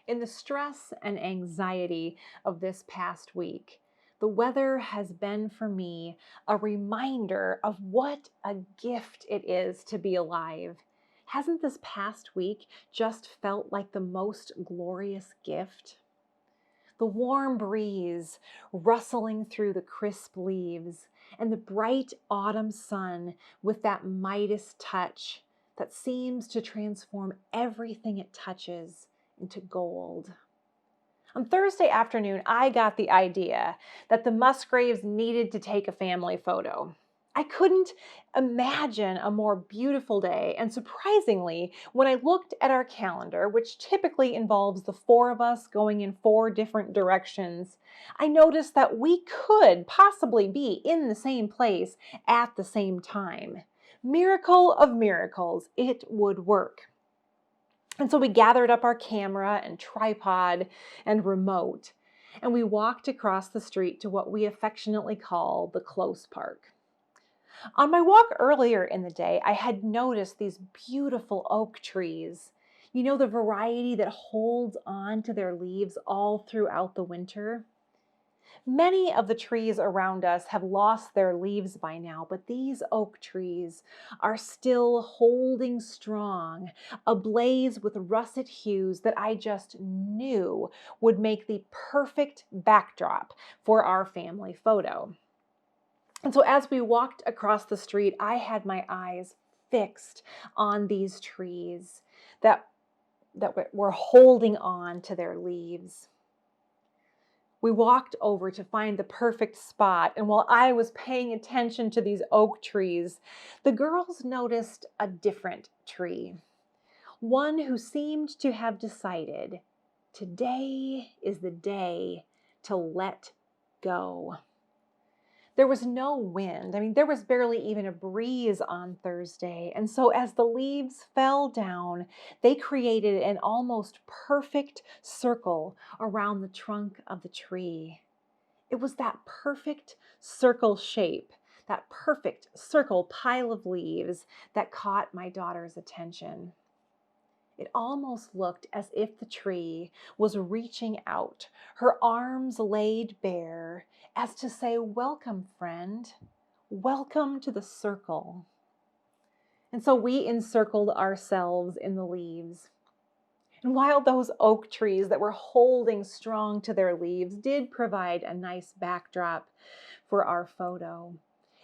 In the stress and anxiety of this past week, the weather has been for me a reminder of what a gift it is to be alive. Hasn't this past week just felt like the most glorious gift? The warm breeze rustling through the crisp leaves, and the bright autumn sun with that Midas touch that seems to transform everything it touches into gold. On Thursday afternoon, I got the idea that the Musgraves needed to take a family photo. I couldn't imagine a more beautiful day, and surprisingly, when I looked at our calendar, which typically involves the four of us going in four different directions, I noticed that we could possibly be in the same place at the same time. Miracle of miracles, it would work. And so we gathered up our camera and tripod and remote, and we walked across the street to what we affectionately call the Close Park. On my walk earlier in the day, I had noticed these beautiful oak trees. You know, the variety that holds on to their leaves all throughout the winter. Many of the trees around us have lost their leaves by now, but these oak trees are still holding strong, ablaze with russet hues that I just knew would make the perfect backdrop for our family photo. And so as we walked across the street, I had my eyes fixed on these trees that were holding on to their leaves. We walked over to find the perfect spot, and while I was paying attention to these oak trees, the girls noticed a different tree. One who seemed to have decided, today is the day to let go. There was no wind. There was barely even a breeze on Thursday. And so as the leaves fell down, they created an almost perfect circle around the trunk of the tree. It was that perfect circle shape, that perfect circle pile of leaves that caught my daughter's attention. It almost looked as if the tree was reaching out, her arms laid bare, as to say, "Welcome, friend. Welcome to the circle." And so we encircled ourselves in the leaves. And while those oak trees that were holding strong to their leaves did provide a nice backdrop for our photo,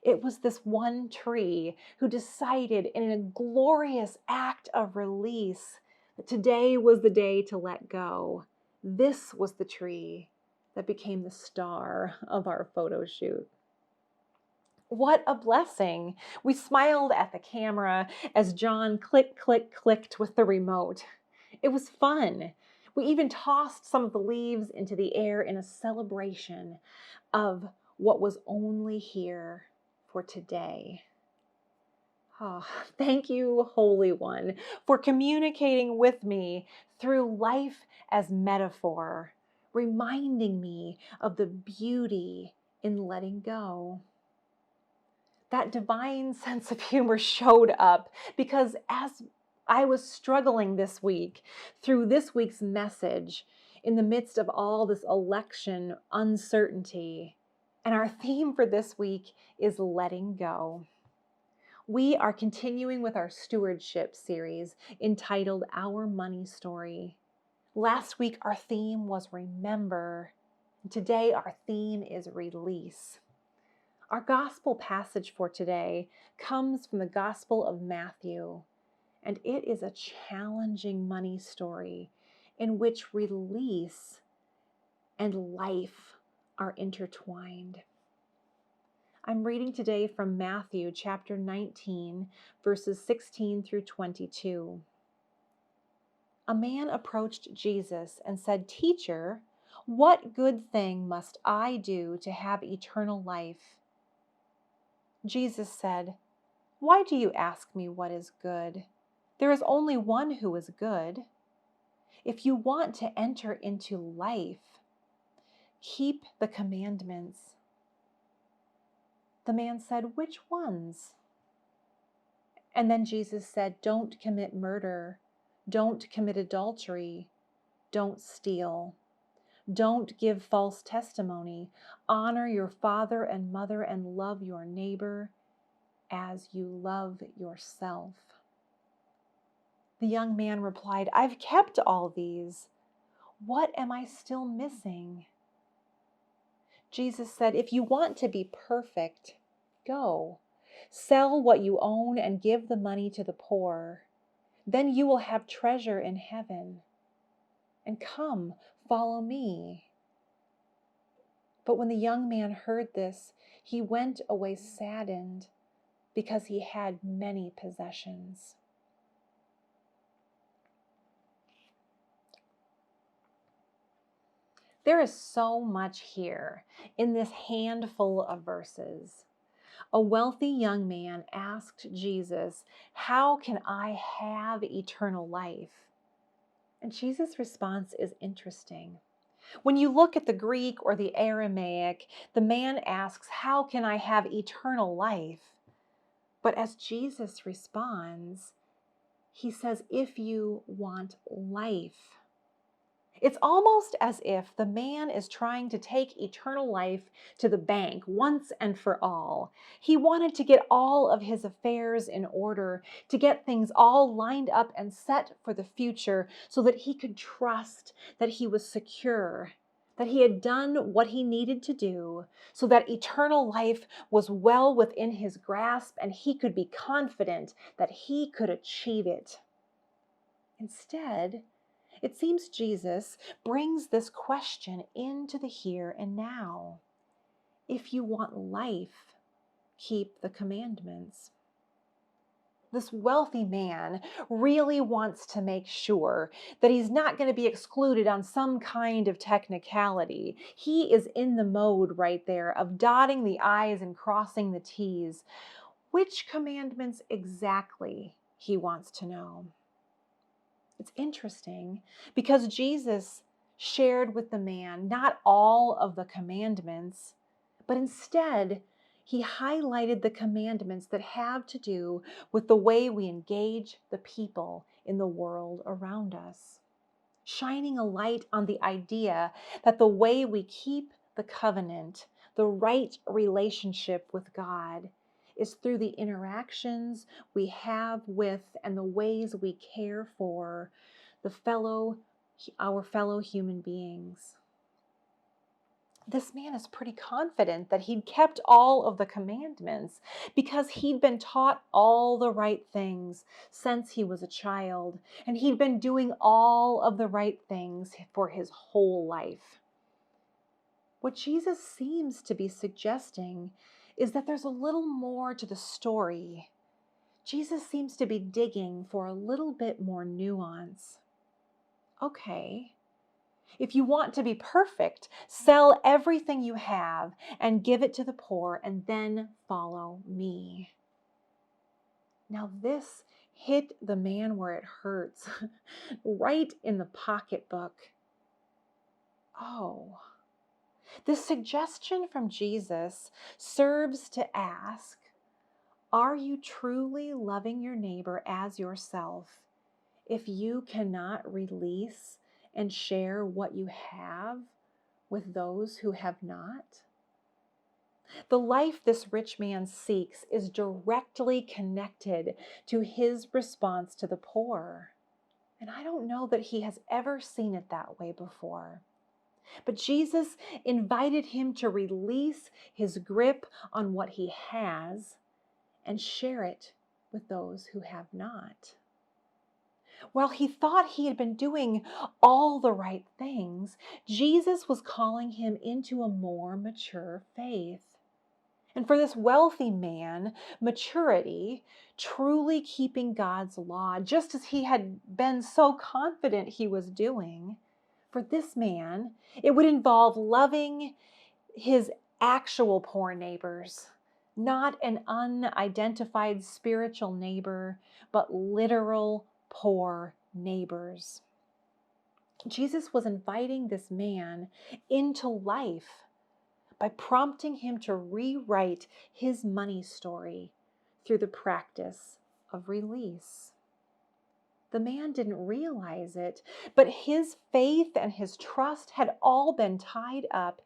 it was this one tree who decided in a glorious act of release that today was the day to let go. This was the tree that became the star of our photo shoot. What a blessing. We smiled at the camera as John clicked with the remote. It was fun. We even tossed some of the leaves into the air in a celebration of what was only here for today. Oh, thank you, Holy One, for communicating with me through life as metaphor, reminding me of the beauty in letting go. That divine sense of humor showed up because as I was struggling this week through this week's message in the midst of all this election uncertainty, and our theme for this week is letting go. We are continuing with our stewardship series entitled Our Money Story. Last week, our theme was remember. Today, our theme is release. Our gospel passage for today comes from the Gospel of Matthew, and it is a challenging money story in which release and life are intertwined. I'm reading today from Matthew chapter 19, verses 16 through 22. A man approached Jesus and said, "Teacher, what good thing must I do to have eternal life?" Jesus said, "Why do you ask me what is good? There is only one who is good. If you want to enter into life, keep the commandments." The man said, "Which ones?" And then Jesus said, "Don't commit murder. Don't commit adultery. Don't steal. Don't give false testimony. Honor your father and mother and love your neighbor as you love yourself." The young man replied, "I've kept all these. What am I still missing?" Jesus said, "If you want to be perfect, go. Sell what you own and give the money to the poor. Then you will have treasure in heaven. And come, follow me." But when the young man heard this, he went away saddened because he had many possessions. There is so much here in this handful of verses. A wealthy young man asked Jesus, "How can I have eternal life?" And Jesus' response is interesting. When you look at the Greek or the Aramaic, the man asks, "How can I have eternal life?" But as Jesus responds, he says, "If you want life." It's almost as if the man is trying to take eternal life to the bank once and for all. He wanted to get all of his affairs in order, to get things all lined up and set for the future so that he could trust that he was secure, that he had done what he needed to do, so that eternal life was well within his grasp and he could be confident that he could achieve it. Instead, it seems Jesus brings this question into the here and now. If you want life, keep the commandments. This wealthy man really wants to make sure that he's not going to be excluded on some kind of technicality. He is in the mode right there of dotting the I's and crossing the T's. Which commandments exactly he wants to know? It's interesting because Jesus shared with the man not all of the commandments, but instead he highlighted the commandments that have to do with the way we engage the people in the world around us, shining a light on the idea that the way we keep the covenant, the right relationship with God, is through the interactions we have with and the ways we care for our fellow human beings. This man is pretty confident that he'd kept all of the commandments because he'd been taught all the right things since he was a child, and he'd been doing all of the right things for his whole life. What Jesus seems to be suggesting is that there's a little more to the story. Jesus seems to be digging for a little bit more nuance. Okay, if you want to be perfect, sell everything you have and give it to the poor, and then follow me. Now this hit the man where it hurts, right in the pocketbook. Oh, this suggestion from Jesus serves to ask, are you truly loving your neighbor as yourself if you cannot release and share what you have with those who have not? The life this rich man seeks is directly connected to his response to the poor. And I don't know that he has ever seen it that way before. But Jesus invited him to release his grip on what he has and share it with those who have not. While he thought he had been doing all the right things, Jesus was calling him into a more mature faith. And for this wealthy man, maturity, truly keeping God's law, just as he had been so confident he was doing, for this man, it would involve loving his actual poor neighbors, not an unidentified spiritual neighbor, but literal poor neighbors. Jesus was inviting this man into life by prompting him to rewrite his money story through the practice of release. The man didn't realize it, but his faith and his trust had all been tied up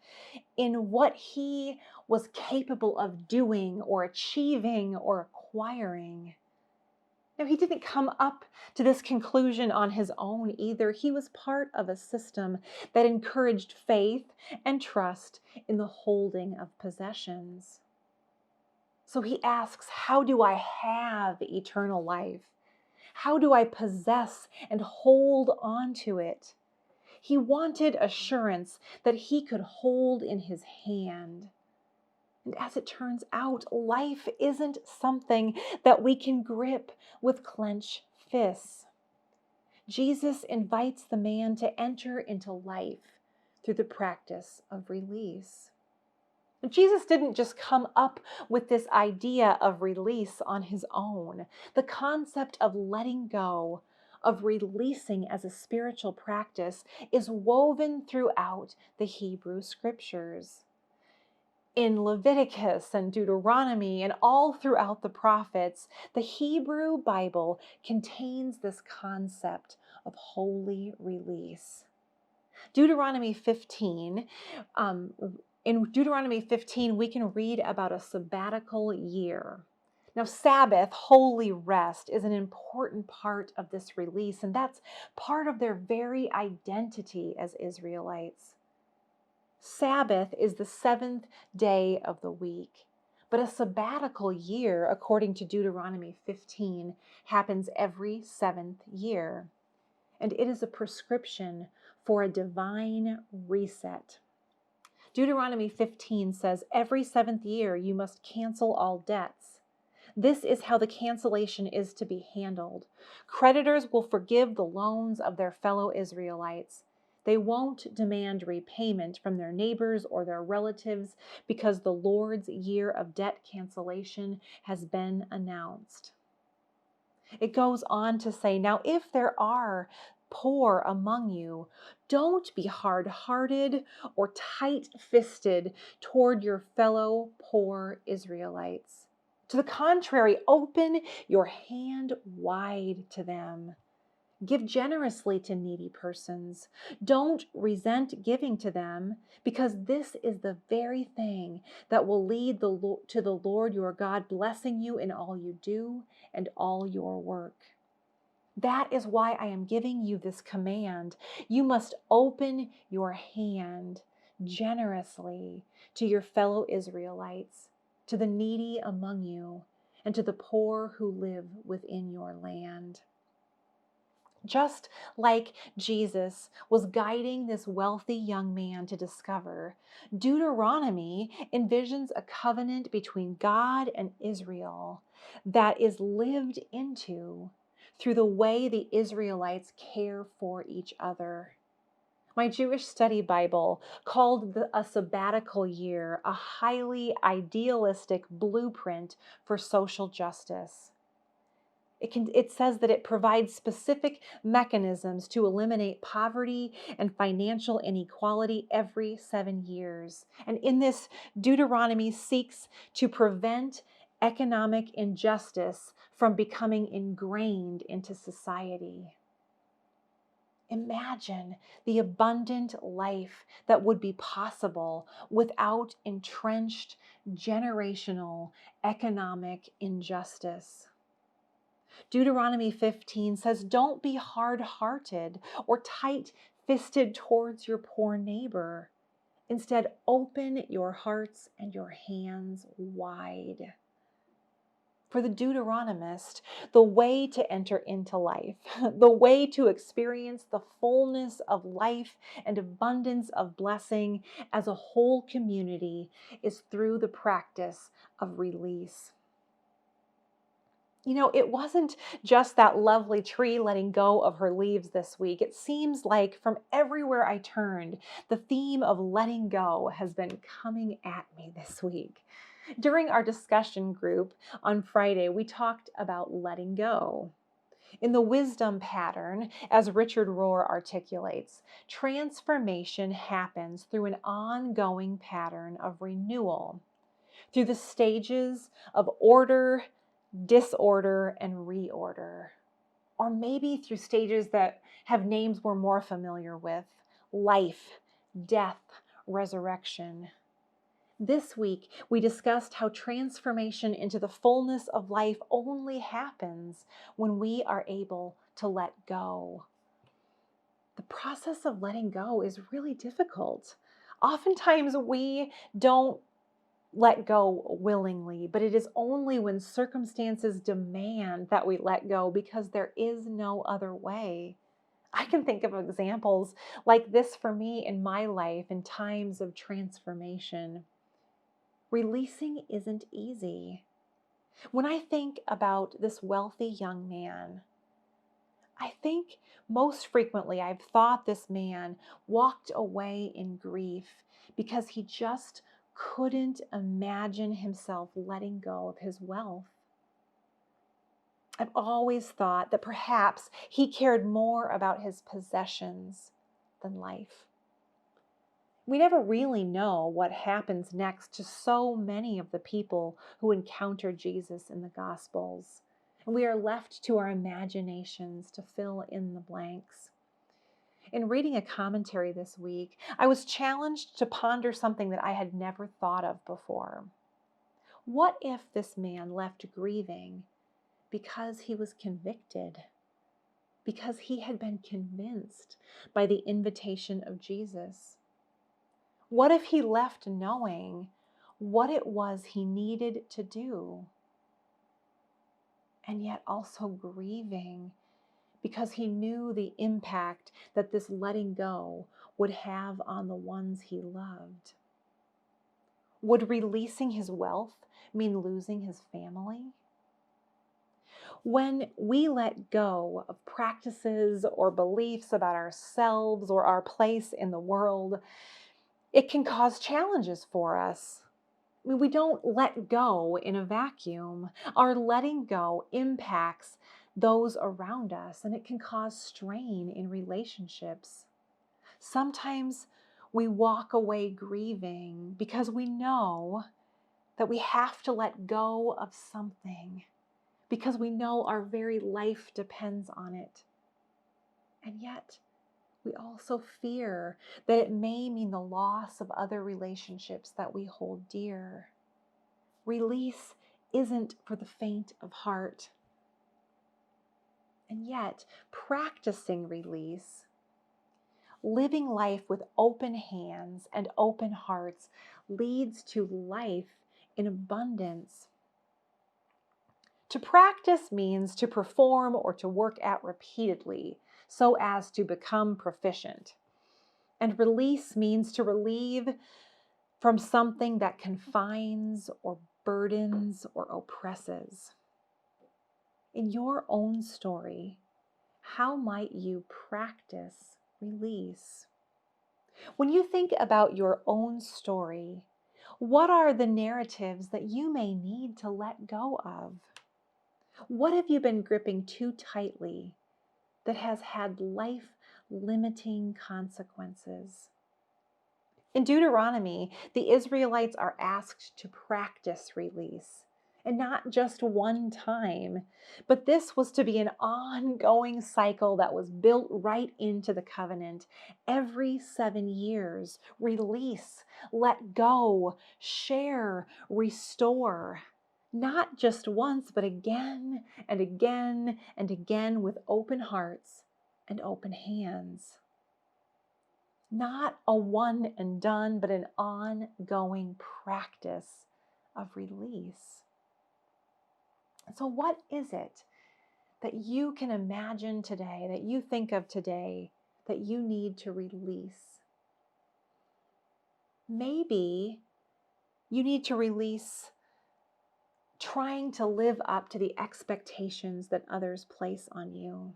in what he was capable of doing or achieving or acquiring. Now, he didn't come up to this conclusion on his own either. He was part of a system that encouraged faith and trust in the holding of possessions. So he asks, how do I have eternal life? How do I possess and hold on to it? He wanted assurance that he could hold in his hand. And as it turns out, life isn't something that we can grip with clenched fists. Jesus invites the man to enter into life through the practice of release. Jesus didn't just come up with this idea of release on his own. The concept of letting go, of releasing as a spiritual practice, is woven throughout the Hebrew scriptures. In Leviticus and Deuteronomy and all throughout the prophets, the Hebrew Bible contains this concept of holy release. Deuteronomy 15, in Deuteronomy 15, we can read about a sabbatical year. Now, Sabbath, holy rest, is an important part of this release, and that's part of their very identity as Israelites. Sabbath is the seventh day of the week, but a sabbatical year, according to Deuteronomy 15, happens every seventh year, and it is a prescription for a divine reset. Deuteronomy 15 says, every seventh year you must cancel all debts. This is how the cancellation is to be handled. Creditors will forgive the loans of their fellow Israelites. They won't demand repayment from their neighbors or their relatives because the Lord's year of debt cancellation has been announced. It goes on to say, now if there are poor among you, don't be hard-hearted or tight-fisted toward your fellow poor Israelites. To the contrary, open your hand wide to them. Give generously to needy persons. Don't resent giving to them, because this is the very thing that will lead to the Lord your God blessing you in all you do and all your work. That is why I am giving you this command. You must open your hand generously to your fellow Israelites, to the needy among you, and to the poor who live within your land. Just like Jesus was guiding this wealthy young man to discover, Deuteronomy envisions a covenant between God and Israel that is lived into through the way the Israelites care for each other. My Jewish study Bible called a sabbatical year a highly idealistic blueprint for social justice. It says that it provides specific mechanisms to eliminate poverty and financial inequality every 7 years. And in this, Deuteronomy seeks to prevent economic injustice from becoming ingrained into society. Imagine the abundant life that would be possible without entrenched generational economic injustice. Deuteronomy 15 says, don't be hard-hearted or tight-fisted towards your poor neighbor. Instead, open your hearts and your hands wide. For the Deuteronomist, the way to enter into life, the way to experience the fullness of life and abundance of blessing as a whole community is through the practice of release. You know, it wasn't just that lovely tree letting go of her leaves this week. It seems like from everywhere I turned, the theme of letting go has been coming at me this week. During our discussion group on Friday, we talked about letting go. In the wisdom pattern, as Richard Rohr articulates, transformation happens through an ongoing pattern of renewal, through the stages of order, disorder, and reorder. or maybe through stages that have names we're more familiar with: life, death, resurrection. This week, we discussed how transformation into the fullness of life only happens when we are able to let go. The process of letting go is really difficult. Oftentimes, we don't let go willingly, but it is only when circumstances demand that we let go because there is no other way. I can think of examples like this for me in my life in times of transformation. Releasing isn't easy. When I think about this wealthy young man, I think most frequently I've thought this man walked away in grief because he just couldn't imagine himself letting go of his wealth. I've always thought that perhaps he cared more about his possessions than life. We never really know what happens next to so many of the people who encounter Jesus in the Gospels. And we are left to our imaginations to fill in the blanks. In reading a commentary this week, I was challenged to ponder something that I had never thought of before. What if this man left grieving because he was convicted, because he had been convinced by the invitation of Jesus? What if he left knowing what it was he needed to do, and yet also grieving because he knew the impact that this letting go would have on the ones he loved? Would releasing his wealth mean losing his family? When we let go of practices or beliefs about ourselves or our place in the world, it can cause challenges for us. I mean, we don't let go in a vacuum. Our letting go impacts those around us, and it can cause strain in relationships. Sometimes we walk away grieving because we know that we have to let go of something, because we know our very life depends on it. And yet, we also fear that it may mean the loss of other relationships that we hold dear. Release isn't for the faint of heart. And yet, practicing release, living life with open hands and open hearts, leads to life in abundance. To practice means to perform or to work at repeatedly so as to become proficient. And release means to relieve from something that confines or burdens or oppresses. In your own story, how might you practice release? When you think about your own story, what are the narratives that you may need to let go of? What have you been gripping too tightly that has had life-limiting consequences? In Deuteronomy, the Israelites are asked to practice release, and not just one time, but this was to be an ongoing cycle that was built right into the covenant. Every 7 years, release, let go, share, restore. Not just once, but again and again and again with open hearts and open hands. Not a one and done, but an ongoing practice of release. So what is it that you can imagine today, that you think of today, that you need to release? Maybe you need to release trying to live up to the expectations that others place on you.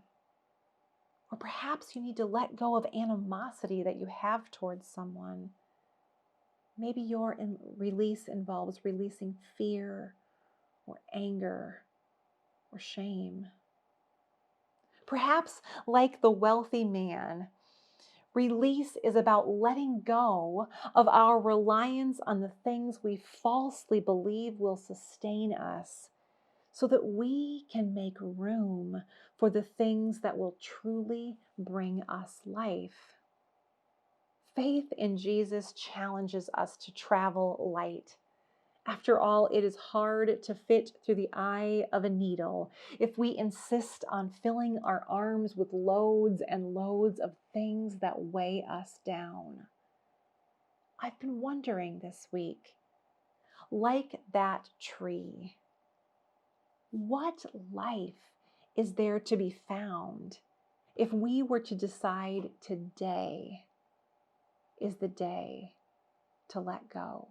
Or perhaps you need to let go of animosity that you have towards someone. Maybe your release involves releasing fear or anger or shame. Perhaps, like the wealthy man, release is about letting go of our reliance on the things we falsely believe will sustain us, so that we can make room for the things that will truly bring us life. Faith in Jesus challenges us to travel light. After all, it is hard to fit through the eye of a needle if we insist on filling our arms with loads and loads of things that weigh us down. I've been wondering this week, like that tree, what life is there to be found if we were to decide today is the day to let go?